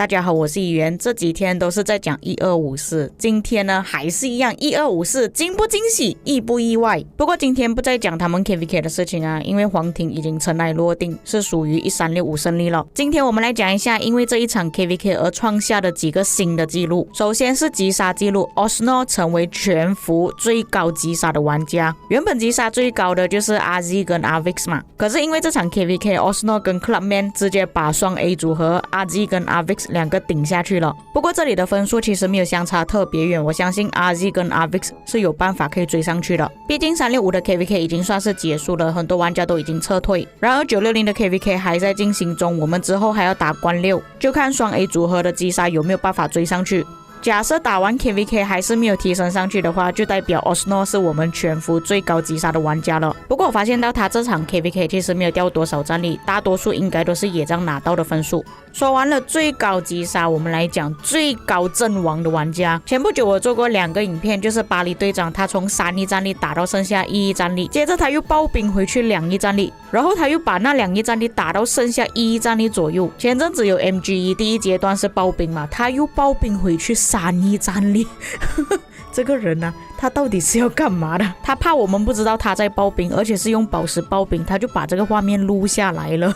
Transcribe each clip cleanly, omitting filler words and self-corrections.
大家好，我是怡媛。这几天都是在讲1254，今天呢还是一样1254，惊不惊喜，意不意外？不过今天不再讲他们 KVK 的事情啊，因为黄庭已经尘埃落定，是属于1365胜利了。今天我们来讲一下，因为这一场 KVK 而创下的几个新的纪录。首先是击杀纪录 ，Osno 成为全服最高击杀的玩家。原本击杀最高的就是 RZ 跟 Avix 嘛，可是因为这场 KVK，Osno 跟 Clubman 直接把双 A 组合 RZ 跟 Avix 两个顶下去了。不过这里的分数其实没有相差特别远，我相信 RZ 跟 Avix 是有办法可以追上去的。毕竟365的 KVK 已经算是结束了，很多玩家都已经撤退。然而960的 KVK 还在进行中，我们之后还要打关6，就看双 A 组合的击杀有没有办法追上去。假设打完 KVK 还是没有提升上去的话，就代表 Osno 是我们全服最高击杀的玩家了。不过我发现到他这场 KVK 其实没有掉多少战力，大多数应该都是野仗拿到的分数。说完了最高击杀，我们来讲最高阵亡的玩家。前不久我做过2个影片，就是巴黎队长他从3亿战力打到剩下1亿战力，接着他又爆兵回去2亿战力，然后他又把那2亿战力打到剩下1亿战力左右。前阵子有 MGE 第一阶段是爆兵嘛，他又爆兵回去3亿战力这个人啊，他到底是要干嘛的？他怕我们不知道他在爆兵，而且是用宝石爆兵，他就把这个画面录下来了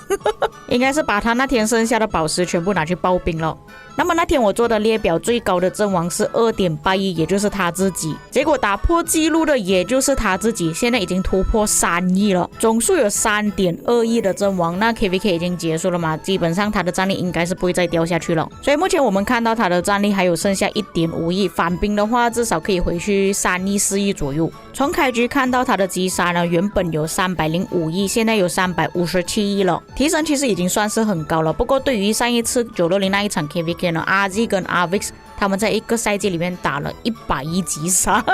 应该是把他那天剩下的宝石全部拿去爆兵了。那么那天我做的列表最高的阵亡是 2.8 亿，也就是他自己。结果打破纪录的也就是他自己，现在已经突破3亿了，总数有 3.2 亿的阵亡。那 KVK 已经结束了嘛，基本上他的战力应该是不会再掉下去了。所以目前我们看到他的战力还有剩下 1.5 亿，反兵的话至少可以回去3亿4亿左右。从开局看到他的击杀呢，原本有305亿，现在有357亿了，提升其实已经算是很高了。不过对于上一次960那一场 KVK RZ 跟 Avix 他们在一个赛季里面打了100亿击杀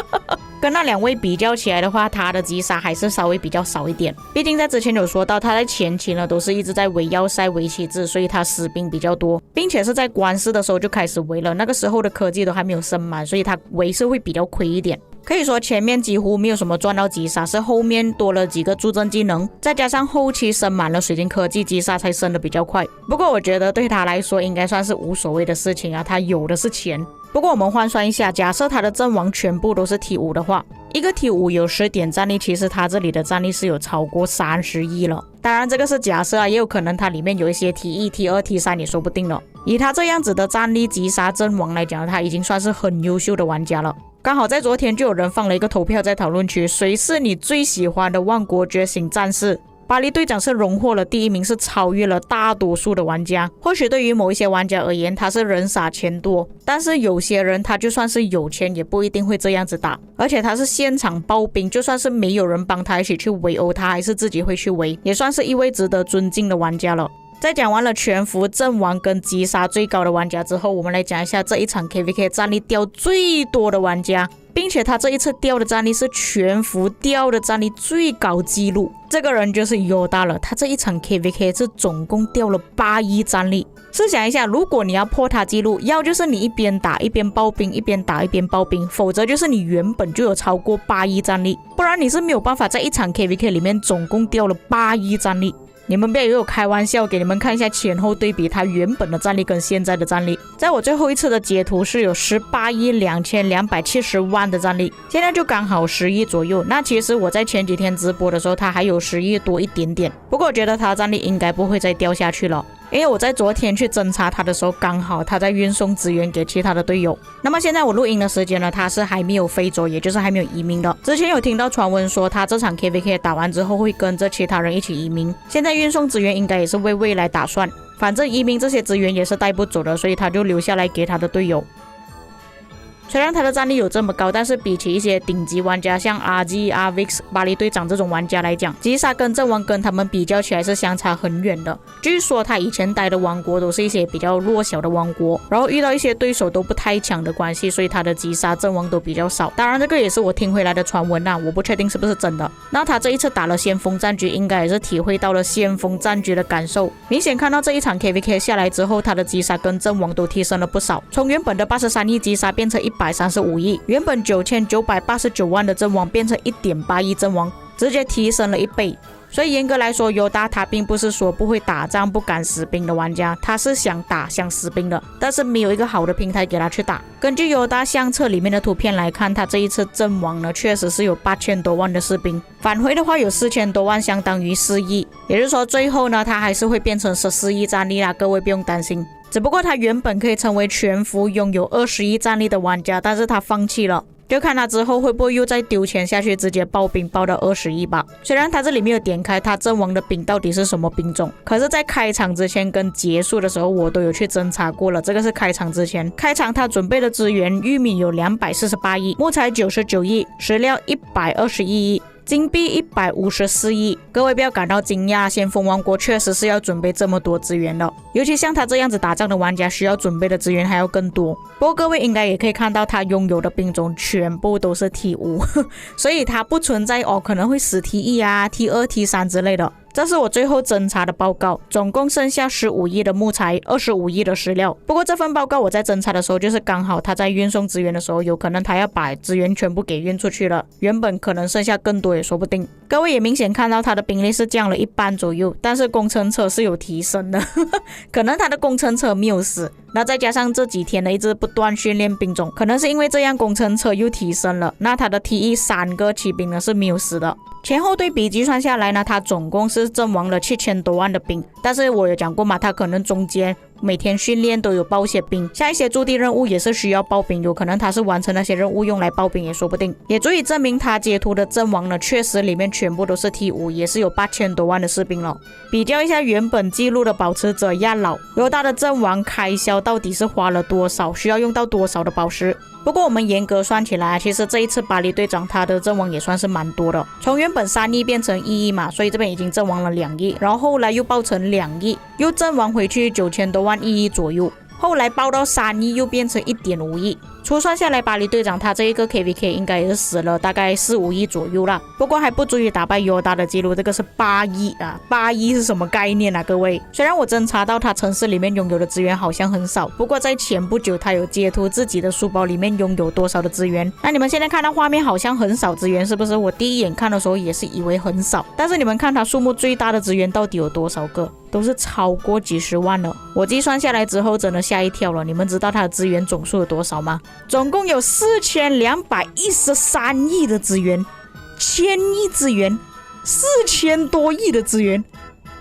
跟那2位比较起来的话，他的击杀还是稍微比较少一点。毕竟在之前有说到，他在前期呢都是一直在围要塞围棋子，所以他死兵比较多，并且是在关4的时候就开始围了，那个时候的科技都还没有升满，所以他围是会比较亏一点。可以说前面几乎没有什么赚到击杀，是后面多了几个助阵技能，再加上后期升满了水晶科技，击杀才升得比较快。不过我觉得对他来说应该算是无所谓的事情啊，他有的是钱。不过我们换算一下，假设他的阵亡全部都是 T5 的话，一个 T5 有10点战力，其实他这里的战力是有超过30亿了。当然这个是假设啊，也有可能他里面有一些 T1、T2、T3 也说不定了。以他这样子的战力击杀阵亡来讲，他已经算是很优秀的玩家了。刚好在昨天就有人放了一个投票在讨论区，谁是你最喜欢的万国觉醒战士？巴黎队长是荣获了第1名，是超越了大多数的玩家。或许对于某一些玩家而言，他是人傻钱多，但是有些人他就算是有钱也不一定会这样子打，而且他是现场爆兵，就算是没有人帮他一起去围殴，他还是自己会去围，也算是一位值得尊敬的玩家了。在讲完了全服阵亡跟击杀最高的玩家之后，我们来讲一下这一场 KVK 战力掉最多的玩家，并且他这一次掉的战力是全服掉的战力最高纪录。这个人就是Yoda了，他这一场 KVK 是总共掉了8亿战力。试想一下，如果你要破他纪录，要就是你一边打一边爆兵，一边打一边爆兵，否则就是你原本就有超过8亿战力，不然你是没有办法在一场 KVK 里面总共掉了8亿战力。你们不要以为我开玩笑，给你们看一下前后对比他原本的战力跟现在的战力。在我最后一次的截图是有18亿2270万的战力，现在就刚好10亿左右。那其实我在前几天直播的时候，他还有10亿多一点点，不过我觉得他的战力应该不会再掉下去了。因为我在昨天去侦查他的时候，刚好他在运送资源给其他的队友。那么现在我录音的时间呢，他是还没有飞走，也就是还没有移民的。之前有听到传闻说他这场 KVK 打完之后会跟着其他人一起移民，现在运送资源应该也是为未来打算，反正移民这些资源也是带不走的，所以他就留下来给他的队友。虽然他的战力有这么高，但是比起一些顶级玩家像 RZ、Avix、巴黎队长这种玩家来讲，击杀跟阵亡跟他们比较起来是相差很远的。据说他以前待的王国都是一些比较弱小的王国，然后遇到一些对手都不太强的关系，所以他的击杀阵亡都比较少。当然这个也是我听回来的传闻啊，我不确定是不是真的。那他这一次打了先锋战局，应该也是体会到了先锋战局的感受。明显看到这一场 KVK 下来之后，他的击杀跟阵亡都提升了不少，从原本的83亿击杀变成100 135亿，原本9989万的阵亡变成1.8亿阵亡，直接提升了1倍。所以严格来说，尤达他并不是说不会打仗、不敢死兵的玩家，他是想打、想死兵的，但是没有一个好的平台给他去打。根据尤达相册里面的图片来看，他这一次阵亡呢，确实是有8000多万的士兵，返回的话有4000多万，相当于4亿，也就是说最后呢，他还是会变成14亿战力啦，各位不用担心。只不过他原本可以成为全服拥有20亿战力的玩家，但是他放弃了。就看他之后会不会又再丢钱下去，直接爆兵爆到20亿吧。虽然他这里没有点开他阵亡的兵到底是什么兵种，可是在开场之前跟结束的时候我都有去侦查过了。这个是开场之前，开场他准备的资源，玉米有248亿，木材99亿，石料121亿，金币154亿。各位不要感到惊讶，先锋王国确实是要准备这么多资源的，尤其像他这样子打仗的玩家，需要准备的资源还要更多。不过各位应该也可以看到，他拥有的兵种全部都是 T5 所以他不存在可能会死 T1 啊 T2 T3 之类的。这是我最后侦查的报告，总共剩下15亿的木材，25亿的石料。不过这份报告我在侦查的时候，就是刚好他在运送资源的时候，有可能他要把资源全部给运出去了，原本可能剩下更多也说不定。各位也明显看到他的兵力是降了1半左右，但是工程车是有提升的可能他的工程车没有死，那再加上这几天的一直不断训练兵种，可能是因为这样工程车又提升了，那他的 T1 3个骑兵呢是没有死的。前后对比计算下来呢，他总共是阵亡了7000多万的兵，但是我有讲过嘛，他可能中间每天训练都有报些兵，像一些驻地任务也是需要报兵，有可能他是完成那些任务用来报兵也说不定，也足以证明他截图的阵亡呢，确实里面全部都是 T5， 也是有8000多万的士兵了。比较一下原本记录的保持者亚老，犹大的阵亡开销到底是花了多少，需要用到多少的宝石。不过我们严格算起来，其实这一次巴黎队长他的阵亡也算是蛮多的，从原本3亿变成1亿嘛，所以这边已经阵亡了2亿，然后后来又爆成2亿，又阵亡回去9000多万1亿左右，后来爆到3亿又变成1.5亿。粗算下来，巴黎队长他这一个 KVK 应该也是死了大概4-5亿左右啦，不过还不足以打败尤达的记录，这个是8亿啊，8亿是什么概念啊各位？虽然我侦查到他城市里面拥有的资源好像很少，不过在前不久他有截图自己的书包里面拥有多少的资源。那你们现在看到画面好像很少资源，是不是？我第一眼看的时候也是以为很少，但是你们看他数目最大的资源到底有多少个？都是超过几十万了，我计算下来之后真的吓一跳了。你们知道他的资源总数有多少吗？总共有4213亿的资源，1000亿资源，4000多亿的资源。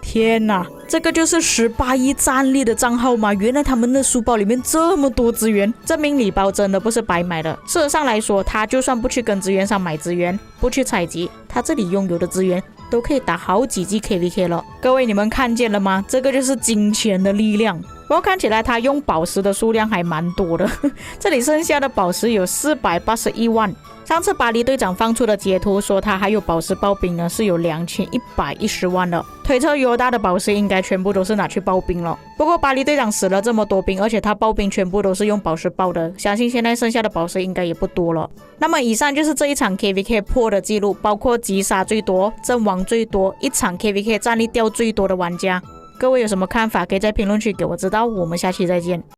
天哪，这个就是18亿战力的账号吗？原来他们的书包里面这么多资源，证明礼包真的不是白买的。事实上来说，他就算不去跟资源上买资源，不去采集，他这里拥有的资源都可以打好几季 KVK 了。各位你们看见了吗？这个就是金钱的力量。不过看起来他用宝石的数量还蛮多的这里剩下的宝石有481万。上次巴黎队长放出的截图说他还有宝石刨冰呢，是有2110万的，推测犹大的宝石应该全部都是拿去刨冰了。不过巴黎队长死了这么多兵，而且他刨冰全部都是用宝石刨的，相信现在剩下的宝石应该也不多了。那么以上就是这一场 KVK 破的记录，包括击杀最多、阵亡最多、一场 KVK 战力掉最多的玩家。各位有什么看法可以在评论区给我知道，我们下期再见。